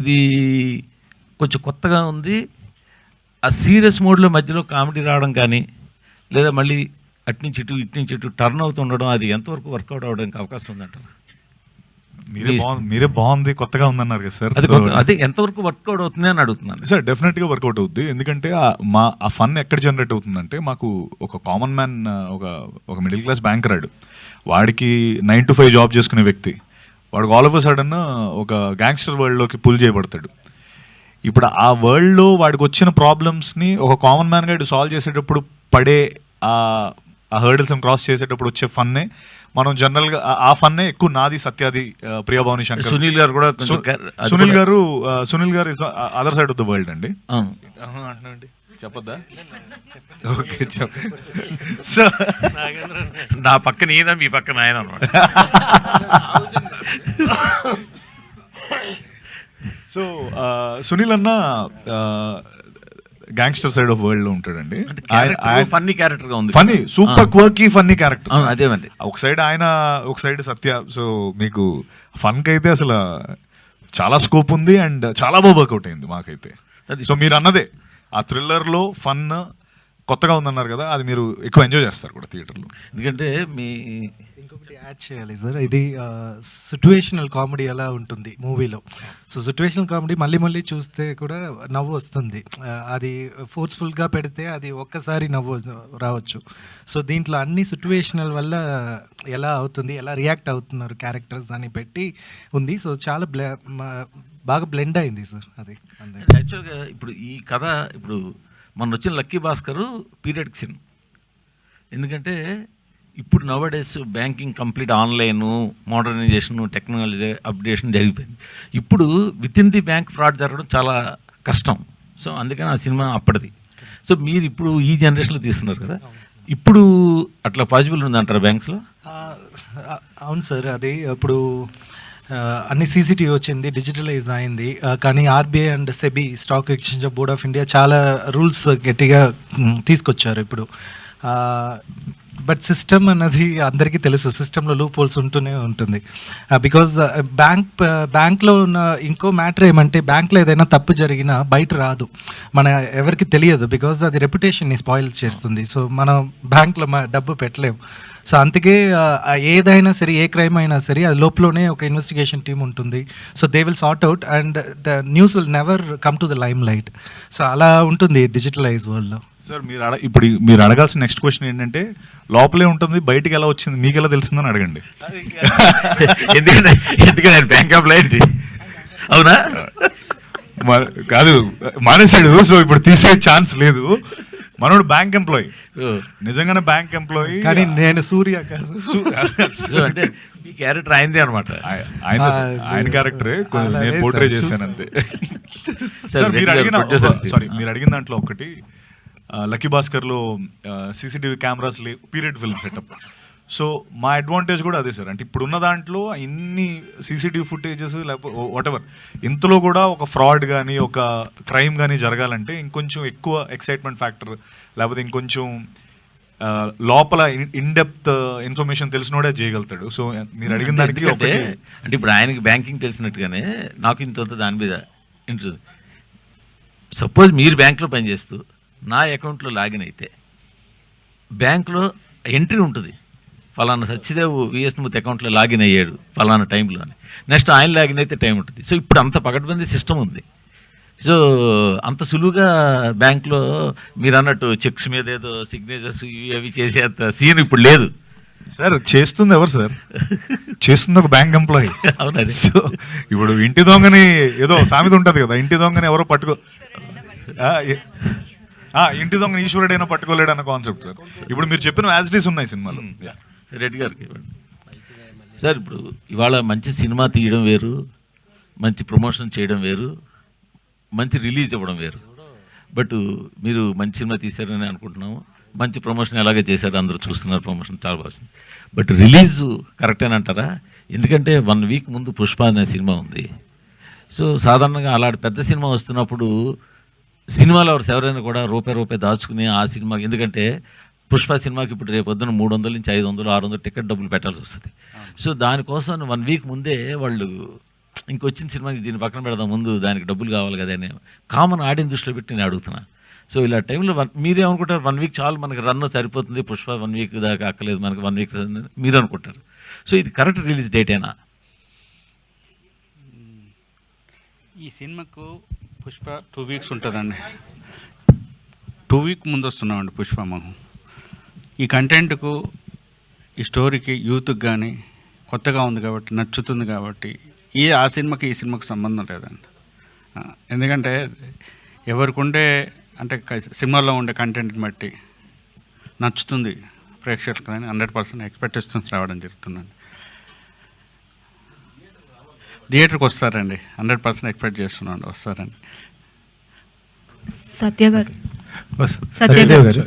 ఇది కొంచెం కొత్తగా ఉంది. ఆ సీరియస్ మోడ్లో మధ్యలో కామెడీ రావడం కానీ, లేదా మళ్ళీ అట్నుంచి ఇటు టర్న్ అవుతుండడం, అది ఎంతవరకు వర్కౌట్ అవడానికి అవకాశం ఉందంటారు? మీరే బాగుంది, కొత్తగా ఉందన్నారు కదా సార్. అదే ఎంతవరకు వర్కౌట్ అవుతుంది అని అడుగుతున్నాను సార్. డెఫినెట్గా వర్కౌట్ అవుద్ది. ఎందుకంటే ఆ ఫన్ ఎక్కడ జనరేట్ అవుతుందంటే, మాకు ఒక కామన్ మ్యాన్, ఒక మిడిల్ క్లాస్ బ్యాంకర్ ఆడు, వాడికి 9 to 5 జాబ్ చేసుకునే వ్యక్తి, వాడికి ఆల్ ఆఫ్ అ సడన్ ఒక గ్యాంగ్స్టర్ వరల్డ్లోకి పుల్ చేయబడతాడు. ఇప్పుడు ఆ వరల్డ్లో వాడికి వచ్చిన ప్రాబ్లమ్స్ని ఒక కామన్ మ్యాన్గా ఇటు సాల్వ్ చేసేటప్పుడు పడే ఆ హర్డిల్స్ని క్రాస్ చేసేటప్పుడు వచ్చే ఫన్నే మనం జనరల్గా ఆ ఫన్నే ఎక్కువ. నాది, సత్యాది, ప్రియభావని, శంకర్, సునీల్ గారు కూడా సునీల్ గారు is other side of the world అండి. అంటున్నాండి, చెప్పొద్దా? ఓకే, సో నా పక్కన ఈయన, మీ పక్కన ఆయన అనమాట. సో సునీల్ అన్న గ్యాంగ్స్టర్ సైడ్ ఆఫ్ వరల్డ్ లో ఉంటాడండి. ఫన్నీ క్యారెక్టర్ గా ఉంది, funny, super quirky funny character. అదేమండి, ఒక సైడ్ ఆయన, ఒక సైడ్ సత్య. సో మీకు ఫన్ కి అయితే అసలు చాలా స్కోప్ ఉంది అండ్ చాలా బాగా వర్కౌట్ అయింది మాకైతే. సో మీరు అన్నదే, ఆ థ్రిల్లర్ లో ఫన్ కొత్తగా ఉందన్నారు కదా, అది మీరు ఎక్కువ ఎంజాయ్ చేస్తారు కూడా థియేటర్లో. ఎందుకంటే ఇంకొకటి యాడ్ చేయాలి సార్, ఇది సిట్యువేషనల్ కామెడీ ఎలా ఉంటుంది మూవీలో. సో సిట్యువేషనల్ కామెడీ మళ్ళీ చూస్తే కూడా నవ్వు వస్తుంది. అది ఫోర్స్ఫుల్గా పెడితే అది ఒక్కసారి నవ్వు రావచ్చు. సో దీంట్లో అన్ని సిట్యువేషనల్ వల్ల ఎలా అవుతుంది, ఎలా రియాక్ట్ అవుతున్నారు క్యారెక్టర్స్ అని పెట్టి ఉంది. సో చాలా బాగా బ్లెండ్ అయింది సార్. అది యాక్చువల్గా ఇప్పుడు ఈ కథ, ఇప్పుడు మొన్న వచ్చిన లక్కీ భాస్కర్ పీరియడ్ సీన్. ఎందుకంటే ఇప్పుడు nowadays banking complete online modernisation, technology updation జరిగిపోయింది. ఇప్పుడు within the bank fraud జరగడం చాలా కష్టం. సో అందుకని ఆ సినిమా అప్పటిది. సో మీరు ఇప్పుడు ఈ జనరేషన్లో తీస్తున్నారు కదా, ఇప్పుడు అట్లా పాసిబుల్ ఉందంటారా బ్యాంక్స్లో? అవును సార్, అది ఇప్పుడు అన్ని సీసీటీవీ వచ్చింది, డిజిటలైజ్ అయింది. కానీ RBI and SEBI, stock exchange of board of India చాలా రూల్స్ గట్టిగా తీసుకొచ్చారు ఇప్పుడు. బట్ సిస్టమ్ అన్నది అందరికీ తెలుసు, సిస్టంలో లూప్ హోల్స్ ఉంటూనే ఉంటుంది. బికాజ్ బ్యాంక్లో ఉన్న ఇంకో మ్యాటర్ ఏమంటే, బ్యాంక్లో ఏదైనా తప్పు జరిగినా బయట రాదు, మన ఎవరికి తెలియదు. బికాజ్ అది రెప్యుటేషన్ని స్పాయిల్ చేస్తుంది. సో మనం బ్యాంక్లో డబ్బు పెట్టలేము. సో అందుకే ఏదైనా సరే, ఏ క్రైమ్ అయినా సరే, అది లోపలనే ఒక ఇన్వెస్టిగేషన్ టీమ్ ఉంటుంది. So they will sort out and the news will never come to the lime light. So అలా ఉంటుంది డిజిటలైజ్ వరల్డ్లో. సార్ ఇప్పుడు మీరు అడగాల్సిన నెక్స్ట్ క్వశ్చన్ ఏంటంటే, లోపలే ఉంటుంది, బయటికి ఎలా వచ్చింది, మీకు ఎలా తెలిసిందని అడగండి. ఎందుకంటే బ్యాంక్ ఆఫ్ లైట్ అవునా కాదు, మానేశాడు. సో ఇప్పుడు తీసే ఛాన్స్ లేదు. మనోడు బ్యాంక్ ఎంప్లాయీ, నిజంగానే బ్యాంక్ ఎంప్లాయీ. కానీ నేను సూర్య కాదు. అంటే మీ క్యారెక్టర్ అయింది అనమాట. ఆయన క్యారెక్టరే నేను పోర్ట్రే చేశాను అంతే. మీరు అడిగిన దాంట్లో ఒకటి, లక్కీ భాస్కర్లో CCTV cameras period film setup. So మా అడ్వాంటేజ్ కూడా అదే సార్. అంటే ఇప్పుడున్న దాంట్లో ఇన్ని సీసీటీవీ ఫుటేజెస్ లేకపోతే వాటెవర్, ఇంతలో కూడా ఒక ఫ్రాడ్ కానీ ఒక క్రైమ్ కానీ జరగాలంటే ఇంకొంచెం ఎక్కువ ఎక్సైట్మెంట్ ఫ్యాక్టర్, లేకపోతే ఇంకొంచెం లోపల ఇన్డెప్త్ ఇన్ఫర్మేషన్ తెలిసినోడే చేయగలుగుతాడు. సో మీరు అడిగిన దానికి అంటే ఇప్పుడు ఆయనకి బ్యాంకింగ్ తెలిసినట్టుగానే నాకు ఇంత దాని మీద ఇంట్రెస్ట్. సపోజ్ మీరు బ్యాంక్లో పనిచేస్తూ నా అకౌంట్లో లాగిన్ అయితే బ్యాంక్లో ఎంట్రీ ఉంటుంది, ఫలానా సత్యదేవ్ విఎస్మూర్తి అకౌంట్లో లాగిన్ అయ్యాడు ఫలానా టైంలో అని. నెక్స్ట్ ఆయన లాగిన్ అయితే టైం ఉంటుంది. సో ఇప్పుడు అంత పకడ్బందీ సిస్టమ్ ఉంది. సో అంత సులువుగా బ్యాంక్లో మీరు అన్నట్టు చెక్స్ మీద ఏదో సిగ్నేచర్స్ అవి చేసేంత సీన్ ఇప్పుడు లేదు సార్. చేస్తుంది ఎవరు సార్? చేస్తుంది ఒక బ్యాంక్ ఎంప్లాయీ. అవునా? సో ఇప్పుడు ఇంటి దొంగని, ఏదో సామెత ఉంటుంది కదా, ఇంటి దొంగని ఎవరో ఇంటి దొంగని ఈశ్వరుడైనా పట్టుకోలేడు అన్న కాన్సెప్ట్ సార్. ఇప్పుడు మీరు చెప్పిన యాజిటీస్ ఉన్నాయి సినిమాలో. రెడ్డి గారికి సార్, ఇప్పుడు ఇవాళ మంచి సినిమా తీయడం వేరు, మంచి ప్రమోషన్ చేయడం వేరు, మంచి రిలీజ్ ఇవ్వడం వేరు. బట్ మీరు మంచి సినిమా తీశారని అనుకుంటున్నాము, మంచి ప్రమోషన్ ఎలాగే చేశారు, అందరూ చూస్తున్నారు, ప్రమోషన్ చాలా బాగుంది. బట్ రిలీజు కరెక్టేనంటారా? ఎందుకంటే 1 week ముందు పుష్ప అనే సినిమా ఉంది. సో సాధారణంగా అలాంటి పెద్ద సినిమా వస్తున్నప్పుడు సినిమాలో ఎవరైనా కూడా రూపాయి దాచుకుని ఆ సినిమా, ఎందుకంటే పుష్ప సినిమాకి ఇప్పుడు రేపు పొద్దున 300 నుంచి 500, 600 టికెట్ డబ్బులు పెట్టాల్సి వస్తుంది. సో దానికోసం 1 week ముందే వాళ్ళు ఇంకొచ్చిన సినిమాకి దీన్ని పక్కన పెడదాం, ముందు దానికి డబ్బులు కావాలి కదా అని కామన్ ఆడియన్స్ దృష్టిలో పెట్టి నేను అడుగుతున్నా. సో ఇలా టైంలో మీరేమనుకుంటారు 1 వీక్ చాలు మనకి రన్ సరిపోతుంది, పుష్ప 1 వీక్ దాకా అక్కర్లేదు మనకి 1 వీక్ మీరు అనుకుంటారు. సో ఇది కరెక్ట్ రిలీజ్ డేటేనా? ఈ సినిమాకు పుష్ప 2 వీక్స్ ఉంటుందండి. 2 వీక్ ముందు వస్తున్నామండి పుష్ప మనం. ఈ కంటెంట్కు, ఈ స్టోరీకి, యూత్కి కానీ కొత్తగా ఉంది కాబట్టి, నచ్చుతుంది కాబట్టి ఆ సినిమాకి ఈ సినిమాకి సంబంధం లేదండి. ఎందుకంటే ఎవరికి ఉండే అంటే సినిమాలో ఉండే కంటెంట్ని బట్టి నచ్చుతుంది ప్రేక్షకులకు కానీ 100% ఎక్స్పెక్టేషన్స్ రావడం జరుగుతుందండి. థియేటర్కి వస్తారండి, 100% ఎక్స్పెక్ట్ చేస్తున్నాను వస్తారండి. సత్య గారు సత్యదేవ్ గారు